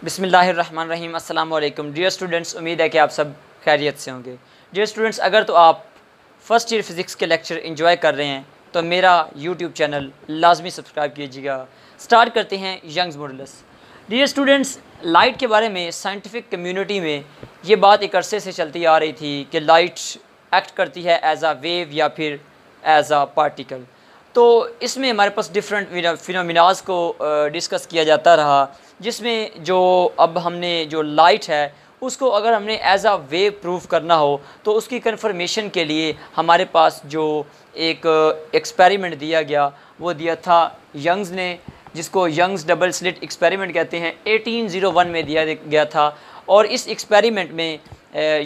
बिस्मिल्लाहिर्रहमानिर्रहीम। अस्सलाम वालेकुम डियर स्टूडेंट्स, उम्मीद है कि आप सब खैरियत से होंगे। डियर स्टूडेंट्स, अगर तो आप फ़र्स्ट ईयर फ़िज़िक्स के लेक्चर एंजॉय कर रहे हैं तो मेरा यूट्यूब चैनल लाजमी सब्सक्राइब कीजिएगा। स्टार्ट करते हैं Young's modulus. Dear students, light के बारे में साइंटिफिक कम्युनिटी में ये बात एक अरसे से चलती आ रही थी कि लाइट एक्ट करती है एज आ वेव या फिर एज आ पार्टिकल। तो इसमें हमारे पास डिफरेंट फिनोमिनाज को डिस्कस किया जाता रहा, जिसमें जो अब हमने जो लाइट है उसको अगर हमने एज आ वेव प्रूफ करना हो तो उसकी कंफर्मेशन के लिए हमारे पास जो एक एक्सपेरिमेंट दिया गया वो दिया था यंग्स ने, जिसको यंग्स डबल स्लिट एक्सपेरिमेंट कहते हैं। 1801 में दिया गया था। और इस एक्सपेरिमेंट में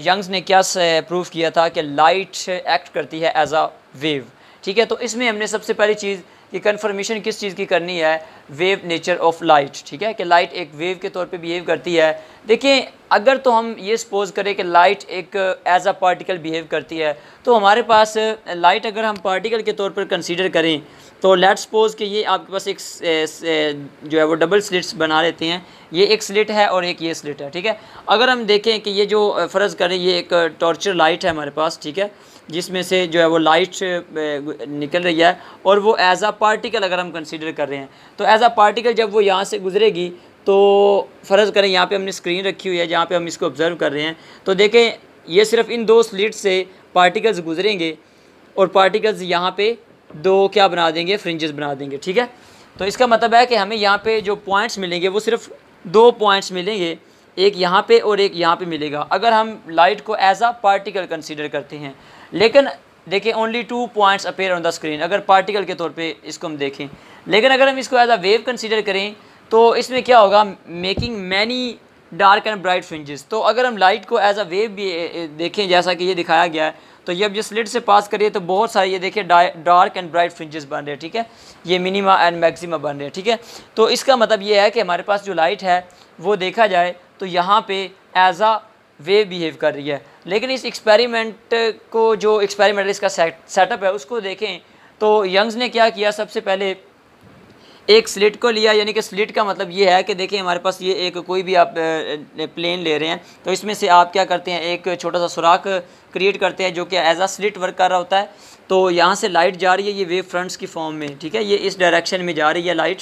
यंग्स ने क्या प्रूफ किया था कि लाइट एक्ट करती है एज आ वेव। ठीक है, तो इसमें हमने सबसे पहली चीज़ कि कंफर्मेशन किस चीज़ की करनी है, वेव नेचर ऑफ लाइट। ठीक है, कि लाइट एक वेव के तौर पे बिहेव करती है। देखिए, अगर तो हम ये सपोज करें कि लाइट एक एज अ पार्टिकल बिहेव करती है तो हमारे पास लाइट अगर हम पार्टिकल के तौर पर कंसीडर करें तो लेट्स सपोज कि ये आपके पास एक जो है वो डबल स्लिट्स बना लेते हैं। ये एक स्लिट है और एक ये स्लिट है। ठीक है, अगर हम देखें कि ये जो फ़र्ज़ करें ये एक टॉर्चर लाइट है हमारे पास, ठीक है, जिसमें से जो है वो लाइट निकल रही है और वो एज आ पार्टिकल अगर हम कंसीडर कर रहे हैं तो एज आ पार्टिकल जब वो यहाँ से गुजरेगी तो फ़र्ज़ करें यहाँ पे हमने स्क्रीन रखी हुई है जहाँ पे हम इसको ऑब्ज़र्व कर रहे हैं। तो देखें, ये सिर्फ इन दो स्लिट से पार्टिकल्स गुजरेंगे और पार्टिकल्स यहाँ पे दो क्या बना देंगे, फ्रिंजेस बना देंगे। ठीक है, तो इसका मतलब है कि हमें यहाँ पे जो पॉइंट्स मिलेंगे वो सिर्फ दो पॉइंट्स मिलेंगे, एक यहाँ पे और एक यहाँ पे मिलेगा अगर हम लाइट को एज आ पार्टिकल कंसीडर करते हैं। लेकिन देखिए, only 2 points appear on the screen अगर पार्टिकल के तौर पे इसको हम देखें। लेकिन अगर हम इसको एज आ वेव कंसीडर करें तो इसमें क्या होगा, making many dark and bright fringes. तो अगर हम लाइट को एज आ वेव भी देखें जैसा कि ये दिखाया गया है तो ये अब ये स्लिट से पास करिए तो बहुत सारे ये देखिए डार्क एंड ब्राइट फ्रिंजेस बन रहे हैं। ठीक है, ये मिनिमा एंड मैक्सिमा बन रहे हैं। ठीक है, तो इसका मतलब ये है कि हमारे पास जो लाइट है वो देखा जाए तो यहाँ पे एज आ वेव बिहेव कर रही है। लेकिन इस एक्सपेरिमेंट को, जो एक्सपेरिमेंट इसका सेटअप है उसको देखें तो यंग्स ने क्या किया, सबसे पहले एक स्लिट को लिया। यानी कि स्लिट का मतलब ये है कि देखिए हमारे पास ये एक कोई भी आप प्लेन ले रहे हैं तो इसमें से आप क्या करते हैं, एक छोटा सा सुराख क्रिएट करते हैं जो कि एज आ स्लिट वर्क कर रहा होता है। तो यहाँ से लाइट जा रही है ये वेव फ्रंट्स की फॉर्म में। ठीक है, ये इस डायरेक्शन में जा रही है लाइट।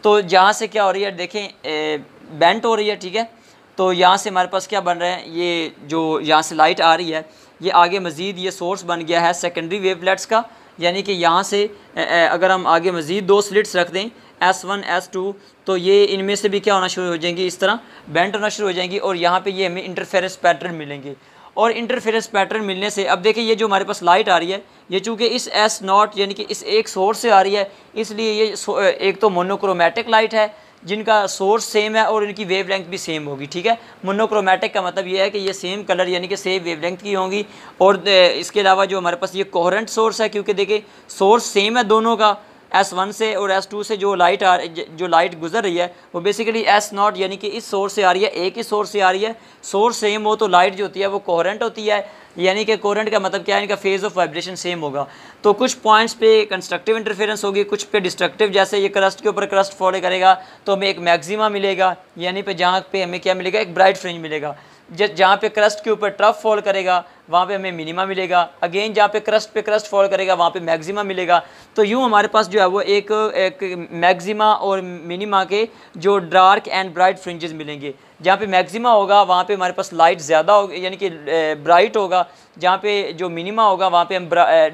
तो जहाँ से क्या हो रही है, देखें बेंट हो रही है। ठीक है, तो यहाँ से हमारे पास क्या बन रहा है, ये जो यहाँ से लाइट आ रही है ये आगे मज़ीद ये सोर्स बन गया है सेकेंडरी वेवलेट्स का। यानी कि यहाँ से अगर हम आगे मज़ीद दो स्लिट्स रख दें S1 S2 तो ये इनमें से भी क्या होना शुरू हो जाएंगी, इस तरह बेंट होना शुरू हो जाएंगी और यहाँ पे ये हमें इंटरफेरेंस पैटर्न मिलेंगे। और इंटरफेरेंस पैटर्न मिलने से अब देखिए ये जो हमारे पास लाइट आ रही है ये चूँकि इस S0 यानी कि इस एक सोर्स से आ रही है, इसलिए ये एक तो मोनोक्रोमेटिक लाइट है जिनका सोर्स सेम है और इनकी वेवलेंथ भी सेम होगी। ठीक है, मोनोक्रोमेटिक का मतलब ये है कि ये सेम कलर यानी कि सेम वेवलेंथ की होंगी। और इसके अलावा जो हमारे पास ये कोहेरेंट सोर्स है, क्योंकि देखिए सोर्स सेम है दोनों का, S1 से और S2 से जो लाइट गुजर रही है वो बेसिकली S0 यानी कि इस सोर्स से आ रही है, एक ही सोर्स से आ रही है। सोर्स सेम हो तो लाइट जो होती है वो कोहेरेंट होती है। यानी कि कोहेरेंट का मतलब क्या है, इनका फेज़ ऑफ वाइब्रेशन सेम होगा। तो कुछ पॉइंट्स पे कंस्ट्रक्टिव इंटरफेरेंस होगी, कुछ पे डिस्ट्रक्टिव। जैसे ये क्रस्ट के ऊपर क्रस्ट फॉलो करेगा तो हमें एक मैक्सिमा मिलेगा, यानी पे जहाँ पे हमें क्या मिलेगा, एक ब्राइट फ्रिंज मिलेगा। जहाँ पे क्रस्ट के ऊपर ट्रफ फॉल करेगा वहाँ पे हमें मिनिमा मिलेगा। अगेन जहाँ पे क्रस्ट फॉल करेगा वहाँ पे मैक्सिमा मिलेगा। तो यूँ हमारे पास जो है वो एक मैक्सिमा और मिनिमा के जो डार्क एंड ब्राइट फ्रिंजेस मिलेंगे। जहाँ पे मैक्सिमा होगा वहाँ पे हमारे पास लाइट ज़्यादा होगी यानी कि ब्राइट होगा, जहाँ पे जो मिनिमा होगा वहाँ पे हम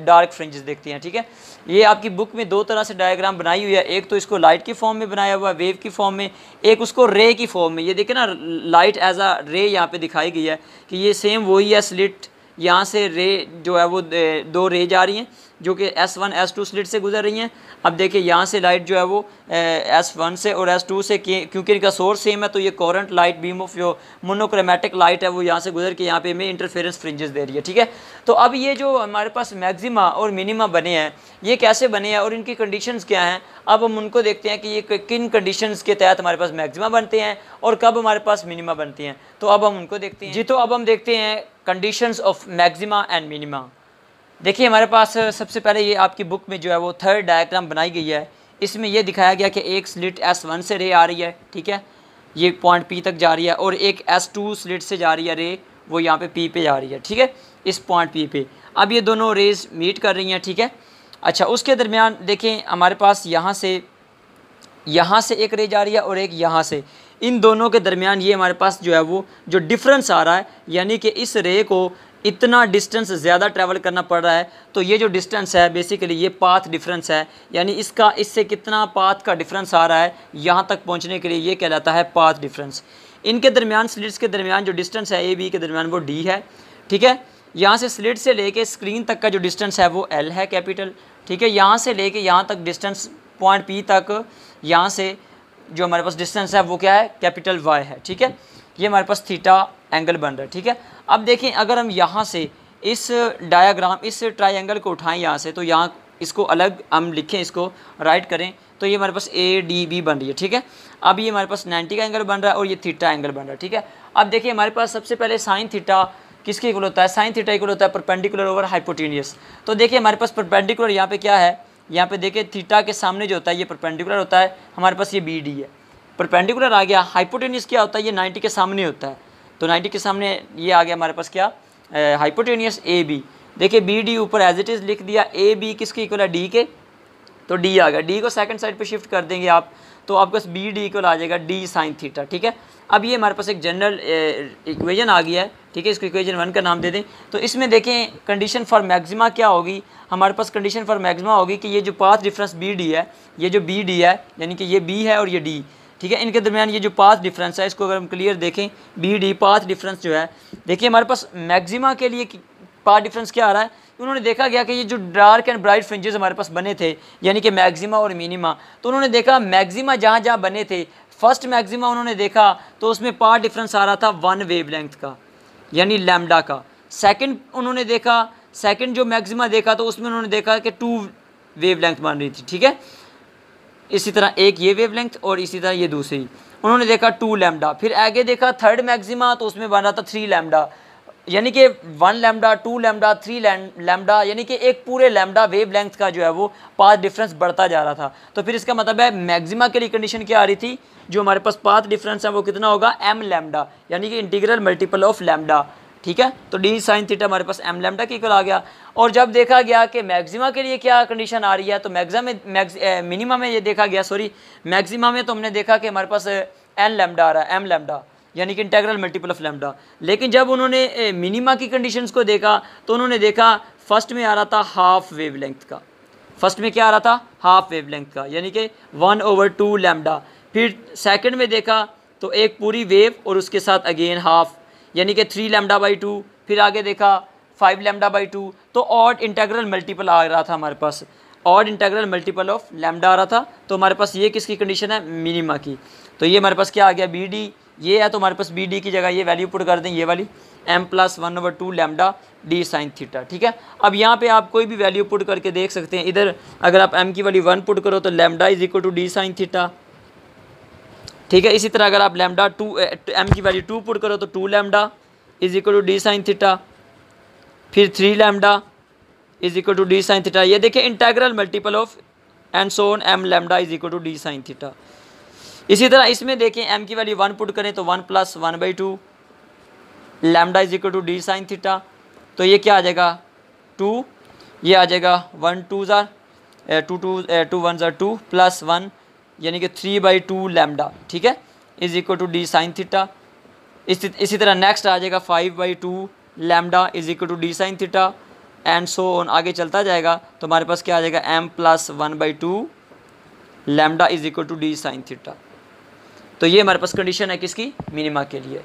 डार्क फ्रिंजेस देखते हैं। ठीक है, ये आपकी बुक में दो तरह से डायग्राम बनाई हुई है, एक तो इसको लाइट की फॉर्म में बनाया हुआ है वेव की फॉर्म में, एक उसको रे की फॉर्म में। ये देखें ना, लाइट एज आ रे यहाँ पे दिखाई गई है कि ये सेम वही है स्लिट, यहाँ से रे जो है वो दो रे जा रही हैं जो कि S1 S2 स्लिट से गुजर रही हैं। अब देखिए यहाँ से लाइट जो है वो S1 से और S2 से, क्योंकि इनका सोर्स सेम है तो ये कोरेंट लाइट बीम ऑफ जो मोनोक्रोमेटिक लाइट है वो यहाँ से गुजर के यहाँ पे हमें इंटरफेरेंस फ्रिंजेस दे रही है। ठीक है, तो अब ये जो हमारे पास मैक्सिमा और मिनिमा बने हैं ये कैसे बने हैं और इनकी कंडीशंस क्या हैं, अब हम उनको देखते हैं कि ये किन कंडीशंस के तहत हमारे पास मैक्सिमा बनते हैं और कब हमारे पास मिनिमा बनती हैं। तो अब हम उनको देखते हैं जी। तो अब हम देखते हैं conditions of maxima and minima. देखिए हमारे पास सबसे पहले ये आपकी बुक में जो है वो थर्ड डायग्राम बनाई गई है। इसमें यह दिखाया गया कि एक स्लिट S1 से रे आ रही है। ठीक है, ये पॉइंट P तक जा रही है, और एक S2 स्लिट से जा रही है रे, वो यहाँ पे P पे जा रही है, ठीक है, इस पॉइंट P पे। अब ये दोनों रेज मीट कर रही हैं, ठीक है। अच्छा, उसके दरमियान देखें हमारे पास यहाँ से एक रे जा रही है और एक यहाँ से, इन दोनों के दरमियान ये हमारे पास जो है वो जो डिफरेंस आ रहा है, यानी कि इस रे को इतना डिस्टेंस ज़्यादा ट्रैवल करना पड़ रहा है, तो ये जो डिस्टेंस है बेसिकली ये पाथ डिफरेंस है, यानी इससे कितना पाथ का डिफरेंस आ रहा है यहाँ तक पहुँचने के लिए, ये कहलाता है पाथ डिफरेंस। इनके दरमियान, स्लिट्स के दरमियान जो डिस्टेंस है A B के दरमियान वो D है, ठीक है। यहाँ से स्लिट से लेके स्क्रीन तक का जो डिस्टेंस है वो L है, कैपिटल, ठीक है। यहाँ से लेके यहाँ तक डिस्टेंस पॉइंट P तक, यहाँ से जो हमारे पास डिस्टेंस है वो क्या है, कैपिटल Y है, ठीक है। ये हमारे पास थीटा एंगल बन रहा है, ठीक है। अब देखें अगर हम यहाँ से इस डायाग्राम, इस ट्रायंगल को उठाएं यहाँ से, तो यहाँ इसको अलग हम लिखें, इसको राइट करें, तो ये हमारे पास ADB बन रही है, ठीक है। अब ये हमारे पास 90 का एंगल बन रहा है और ये थीटा एंगल बन रहा है, ठीक है। अब देखिए हमारे पास सबसे पहले साइन थीटा किसके इक्वल होता है, साइन थीटा इक्वल होता है परपेंडिकुलर ओवर हाइपोटेनियस। तो देखिए हमारे पास परपेंडिकुलर यहाँ पे क्या है, यहाँ पे देखिए थीटा के सामने जो होता है ये परपेंडिकुलर होता है, हमारे पास ये BD है, परपेंडिकुलर आ गया। हाइपोटेनियस क्या होता है, ये 90 के सामने होता है, तो 90 के सामने ये आ गया हमारे पास क्या, हाइपोटेनियस AB। देखिए BD ऊपर एज इट इज़ लिख दिया, AB किसके इक्वल है, D के, तो D आ गया। D को सेकंड साइड पे शिफ्ट कर देंगे आप, तो आपके पास BD इक्वल आ जाएगा D साइन थीटा, ठीक है। अब ये हमारे पास एक जनरल इक्वेशन आ गया है, ठीक है, इसको इक्वेशन 1 का नाम दे दें। तो इसमें देखें कंडीशन फॉर मैक्सिमा क्या होगी, हमारे पास कंडीशन फॉर मैक्सिमा होगी कि ये जो पाथ डिफरेंस BD है, ये जो BD है, यानी कि ये B है और ये D, ठीक है, इनके दरमियान ये जो पाथ डिफरेंस है, इसको अगर हम क्लियर देखें, BD पाथ डिफरेंस जो है, देखिए हमारे पास मैक्सिमा के लिए पाथ डिफरेंस क्या आ रहा है, उन्होंने देखा गया कि ये जो डार्क एंड ब्राइट फ्रिंजेस हमारे पास बने थे, यानी कि मैक्सिमा और मिनिमा, तो उन्होंने देखा मैक्सिमा जहाँ जहाँ बने थे, फर्स्ट मैक्सिमा उन्होंने देखा तो उसमें पाथ डिफरेंस आ रहा था 1 वेवलेंथ का, यानी लैम्डा का। सेकंड उन्होंने देखा, सेकंड जो मैक्सिमा देखा तो उसमें उन्होंने देखा कि 2 वेवलेंथ बन रही थी, ठीक है। इसी तरह एक ये वेवलेंथ और इसी तरह ये दूसरी, उन्होंने देखा 2 लैम्डा। फिर आगे देखा थर्ड मैक्सिमा, तो उसमें बन रहा था 3 लैम्डा, यानी कि 1 लैम्डा, 2 लैम्डा, 3 लैम्डा, यानी कि एक पूरे लैम्डा वेवलेंथ का जो है वो पाथ डिफरेंस बढ़ता जा रहा था। तो फिर इसका मतलब है मैक्सिमा के लिए कंडीशन क्या आ रही थी, जो हमारे पास पाथ डिफरेंस है वो कितना होगा, m लैम्डा, यानी कि इंटीग्रल मल्टीपल ऑफ लैम्डा, ठीक है। तो D साइन थीटा हमारे पास m लैम्डा के इक्वल आ गया। और जब देखा गया कि मैक्सिमा के लिए क्या कंडीशन आ रही है, तो मिनिमा में ये देखा गया, सॉरी मैक्सिमा में तो हमने देखा कि हमारे पास n लैम्डा आ रहा है, m लैम्डा, यानी कि इंटीग्रल मल्टीपल ऑफ लैम्डा। लेकिन जब उन्होंने मिनिमा की कंडीशंस को देखा तो उन्होंने देखा फर्स्ट में आ रहा था हाफ वेवलेंथ का, फर्स्ट में क्या आ रहा था, हाफ वेवलेंथ का, यानी कि 1/2 लैम्डा। फिर सेकंड में देखा तो एक पूरी वेव और उसके साथ अगेन हाफ, यानी कि 3 λ/2। फिर आगे देखा 5 λ/2। तो ऑड इंटीग्रल मल्टीपल आ रहा था हमारे पास, odd integral multiple of lambda आ रहा था। तो हमारे पास ये किसकी कंडीशन है, मिनिमा की। तो ये हमारे पास क्या आ गया, BD ये है, तो हमारे पास BD की जगह ये वैल्यू पुट कर दें, ये वाली m + 1/2 lambda D sine theta, ठीक है। अब यहाँ पे आप कोई भी वैल्यू पुट करके देख सकते हैं। इधर अगर आप m की वैल्यू 1 पुट करो तो लैम्डा = D साइन थीटा, ठीक है। इसी तरह अगर आप लैम्डा m की वैल्यू 2 पुट करो तो 2 लैम्डा = D साइन थीटा, फिर 3 लैम्डा = D साइन थीटा। ये देखिए integral multiple of and so on m lambda = D sine theta. इसी तरह इसमें देखें m की वैल्यू 1 पुट करें तो 1 + 1/2 लैम्डा = D साइन थीटा। तो ये क्या आ जाएगा, 2, ये आ जाएगा 1 2 1 2 + 1, यानी कि 3/2 लैम्डा, ठीक है, = D साइन थीटा। इसी तरह नेक्स्ट आ जाएगा 5/2 lambda = D sine theta and so on, आगे चलता जाएगा। तो हमारे पास क्या आ जाएगा, m + 1/2 lambda = D sine theta. तो ये हमारे पास कंडीशन है किसकी, मिनिमा के लिए।